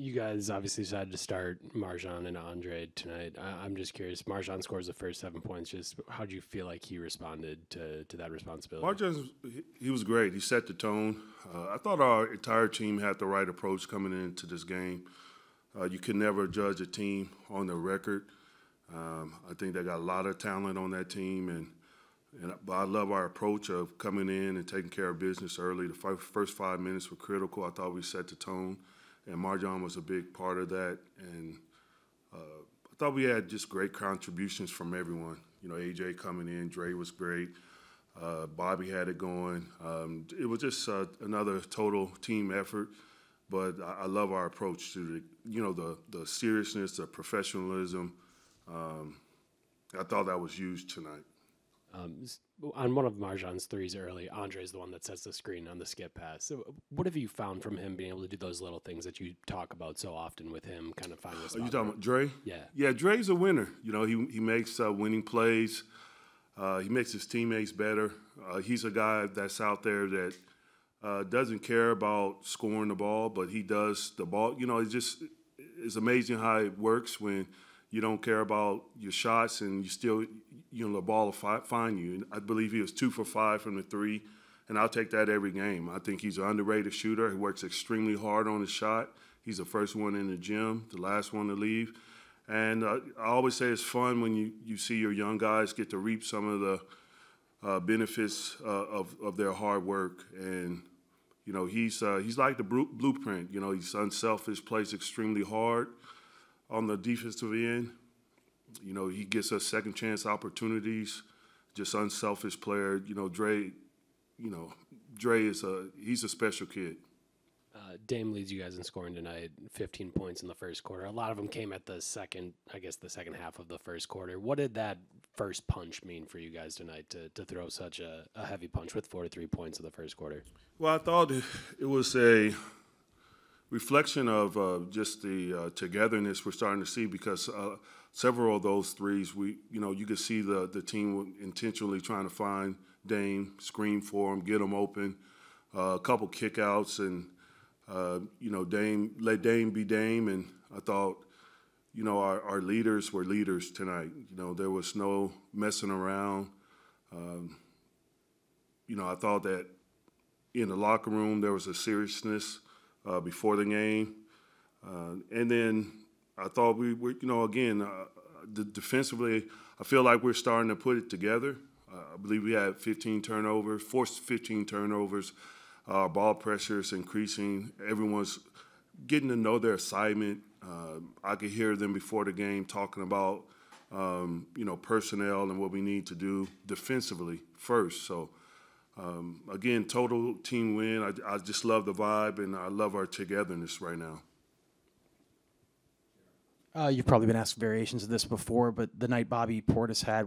You guys obviously decided to start Marjan and Andre tonight. I'm just curious. Marjan scores the first 7 points. Just how do you feel like he responded to that responsibility? Marjan, he was great. He set the tone. I thought our entire team had the right approach coming into this game. You can never judge a team on their record. I think they got a lot of talent on that team, but I love our approach of coming in and taking care of business early. The first 5 minutes were critical. I thought we set the tone, and Marjan was a big part of that. And I thought we had just great contributions from everyone. You know, AJ coming in, Dre was great. Bobby had it going. It was just another total team effort. But I love our approach to the seriousness, the professionalism. I thought that was huge tonight. On one of Marjan's threes early, Andre's the one that sets the screen on the skip pass. So what have you found from him being able to do those little things that you talk about so often with him kind of finding a spot? Are you talking about Dre? Yeah. Yeah, Dre's a winner. You know, he makes winning plays. He makes his teammates better. He's a guy that's out there that doesn't care about scoring the ball, but he does the ball. You know, it's amazing how it works when you don't care about your shots and you still, the ball will find you. And I believe he was 2 for 5 from the three, and I'll take that every game. I think he's an underrated shooter. He works extremely hard on his shot. He's the first one in the gym, the last one to leave. And I always say it's fun when you see your young guys get to reap some of the benefits of their hard work. And, you know, he's like the blueprint. You know, he's unselfish, plays extremely hard on the defensive end. You know, he gets us second chance opportunities, just unselfish player. You know, Dre he's a special kid. Dame leads you guys in scoring tonight, 15 points in the first quarter. A lot of them came at the second half of the first quarter. What did that first punch mean for you guys tonight to throw such a heavy punch with 43 points in the first quarter? Well, I thought it was a reflection of just the togetherness we're starting to see, because several of those threes, you could see the team intentionally trying to find Dame, screen for him, get him open, a couple kickouts, and let Dame be Dame. And I thought, our leaders were leaders tonight. You know, there was no messing around. I thought that in the locker room there was a seriousness before the game. And then I thought we were, defensively, I feel like we're starting to put it together. I believe we had 15 turnovers, forced 15 turnovers. Ball pressure is increasing. Everyone's getting to know their assignment. I could hear them before the game talking about, personnel and what we need to do defensively first. So, again, total team win. I just love the vibe, and I love our togetherness right now. You've probably been asked variations of this before, but the night Bobby Portis had,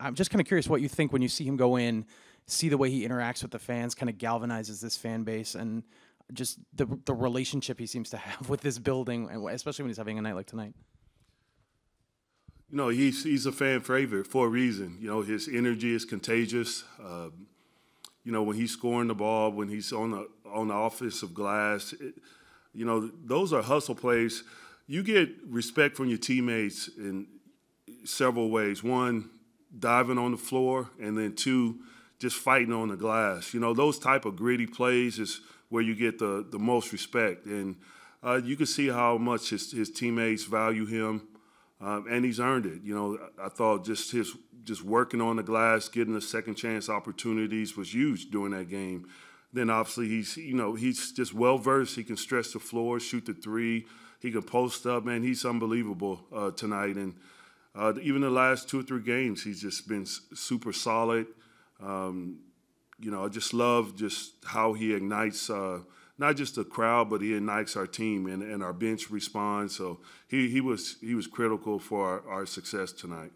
I'm just kind of curious what you think when you see him go in, see the way he interacts with the fans, kind of galvanizes this fan base, and just the relationship he seems to have with this building, especially when he's having a night like tonight. You know, he's a fan favorite for a reason. You know, his energy is contagious. When he's scoring the ball, when he's on the offensive glass, those are hustle plays. You get respect from your teammates in several ways. One, diving on the floor, and then two, just fighting on the glass. You know, those type of gritty plays is where you get the most respect. And you can see how much his teammates value him, and he's earned it. You know, I thought just working on the glass, getting the second chance opportunities was huge during that game. Then obviously he's just well-versed. He can stretch the floor, shoot the three. He can post up, man. He's unbelievable tonight. And even the last 2 or 3 games, he's just been super solid. I just love just how he ignites not just the crowd, but he ignites our team, and our bench responds. So he was critical for our success tonight.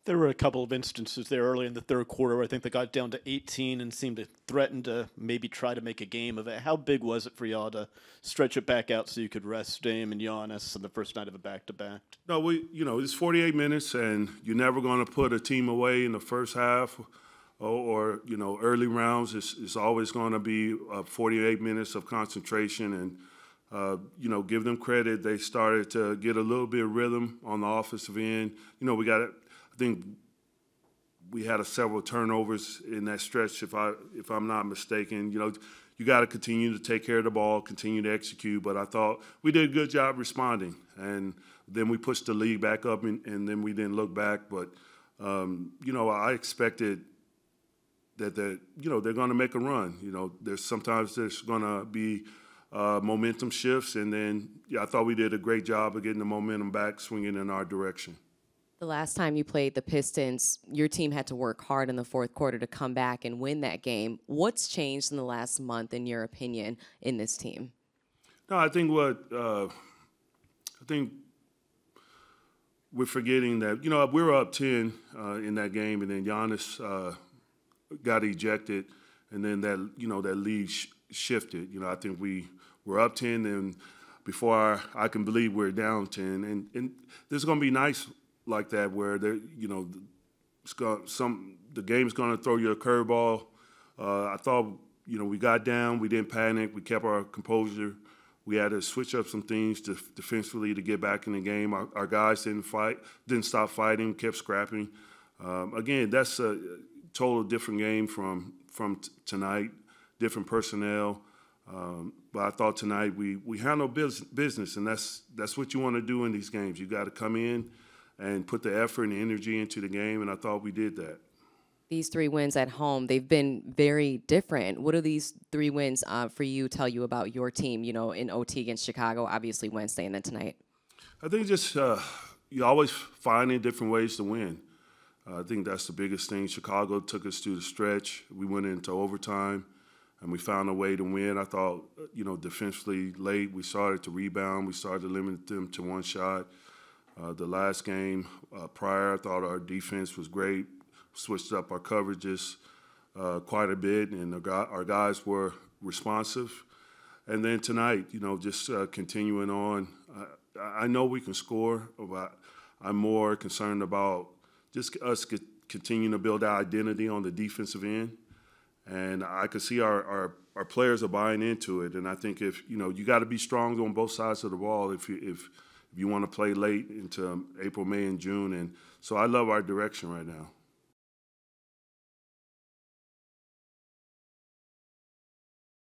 There were a couple of instances there early in the third quarter where I think they got down to 18 and seemed to threaten to maybe try to make a game of it. How big was it for y'all to stretch it back out so you could rest Dame and Giannis on the first night of a back-to-back? No, it's 48 minutes, and you're never going to put a team away in the first half or early rounds. It's always going to be 48 minutes of concentration, and give them credit. They started to get a little bit of rhythm on the offensive end. I think we had several turnovers in that stretch, if I'm not mistaken. You got to continue to take care of the ball, continue to execute. But I thought we did a good job responding, and then we pushed the league back up, and then we didn't look back. But I expected that they're going to make a run. There's going to be momentum shifts, and then I thought we did a great job of getting the momentum back, swinging in our direction. The last time you played the Pistons, your team had to work hard in the fourth quarter to come back and win that game. What's changed in the last month, in your opinion, in this team? No, I think we're forgetting that we were up 10 in that game, and then Giannis got ejected, and then that lead shifted. I think we were up 10, and before I can believe we're down 10, and this is going to be nice like that, where the game's going to throw you a curveball. I thought we got down, we didn't panic, we kept our composure. We had to switch up some things defensively to get back in the game. Our guys didn't stop fighting, kept scrapping. Again, that's a total different game from tonight, different personnel. But I thought tonight we handled business, and that's what you want to do in these games. You got to come in and put the effort and energy into the game, and I thought we did that. These 3 wins at home, they've been very different. What do these 3 wins for you tell you about your team, in OT against Chicago, obviously Wednesday, and then tonight? I think just you always finding different ways to win. I think that's the biggest thing. Chicago took us to the stretch. We went into overtime, and we found a way to win. I thought, defensively late, we started to rebound. We started to limit them to one shot. The last game prior, I thought our defense was great. Switched up our coverages quite a bit, and our guys were responsive. And then tonight, just continuing on. I know we can score, but I'm more concerned about just us continuing to build our identity on the defensive end. And I can see our players are buying into it. And I think if you got to be strong on both sides of the ball if you want to play late into April, May, and June. And so I love our direction right now.